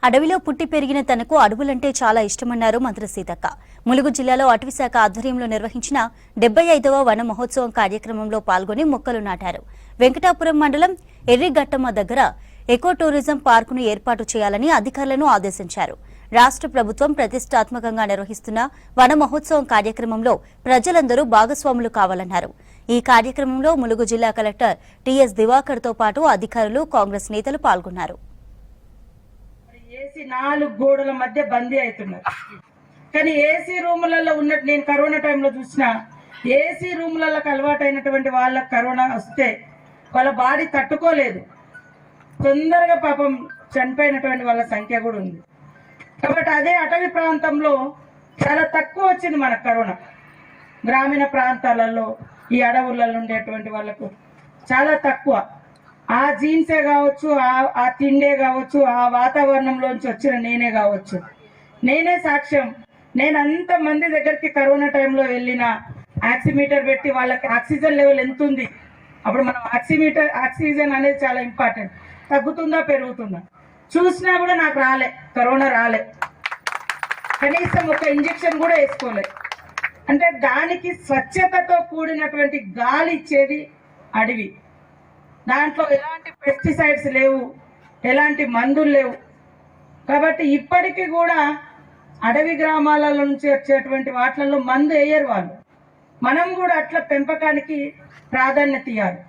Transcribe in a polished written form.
అడవిలో పుట్టి పెరిగిన తనకు అడవులంటే చాలా ఇష్టమన్నారు మంత్రి సీతక్క. ములుగు జిల్లాలో అటవీశాఖ ఆధ్వర్యంలో నిర్వహించిన 75వ వన మహోత్సవం కార్యక్రమంలో పాల్గొని మొక్కలు నాటారు. వెంకటాపురం మండలం ఎర్రిగట్టమ్మ దగ్గర ఎకో టూరిజం పార్కును ఏర్పాటు చేయాలని అధికారులను ఆదేశించారు. రాష్ట్ర ప్రభుత్వం ప్రతిష్టాత్మకంగా నిర్వహిస్తున్న వన మహోత్సవం కార్యక్రమంలో ప్రజలందరూ భాగస్వాములు కావాలన్నారు. ఈ కార్యక్రమంలో ములుగు జిల్లా కలెక్టర్ టిఎస్ దివాకర్ తో పాటు అధికారులు, కాంగ్రెస్ నేతలు పాల్గొన్నారు. ఏసీ 4 గోడల మధ్య బందీ అవుతున్నారు. కానీ ఏసీ రూములలో ఉన్నట్టు నేను కరోనా టైంలో చూసిన ఏసీ రూములకు అలవాటైనటువంటి వాళ్ళకి కరోనా వస్తే వాళ్ళ బాడీ తట్టుకోలేదు, తొందరగా పాపం చనిపోయినటువంటి వాళ్ళ సంఖ్య కూడా ఉంది. కాబట్టి అదే అటవీ ప్రాంతంలో చాలా తక్కువ వచ్చింది మనకు కరోనా. గ్రామీణ ప్రాంతాలలో ఈ అడవులలో ఉండేటువంటి వాళ్ళకు చాలా తక్కువ. ఆ జీన్సే కావచ్చు, ఆ తిండే కావచ్చు, ఆ వాతావరణంలోంచి వచ్చిన నేనే కావచ్చు, నేనే సాక్ష్యం. నేను అంతమంది దగ్గరికి కరోనా టైంలో వెళ్ళిన ఆక్సిమీటర్ పెట్టి వాళ్ళకి ఆక్సిజన్ లెవెల్ ఎంత ఉంది, అప్పుడు మనం ఆక్సిజన్ అనేది చాలా ఇంపార్టెంట్, తగ్గుతుందా పెరుగుతుందా చూసినా కూడా నాకు రాలే, కరోనా రాలే, కనీసం ఒక ఇంజెక్షన్ కూడా వేసుకోలే. అంటే దానికి స్వచ్ఛతతో కూడినటువంటి గాలి ఇచ్చేది అడవి. దాంట్లో ఎలాంటి పెస్టిసైడ్స్ లేవు, ఎలాంటి మందులు లేవు. కాబట్టి ఇప్పటికీ కూడా అడవి గ్రామాల నుంచి వచ్చేటువంటి వాటిలలో మందు వేయరు వాళ్ళు. మనం కూడా అట్లా పెంపకానికి ప్రాధాన్యత ఇవ్వాలి.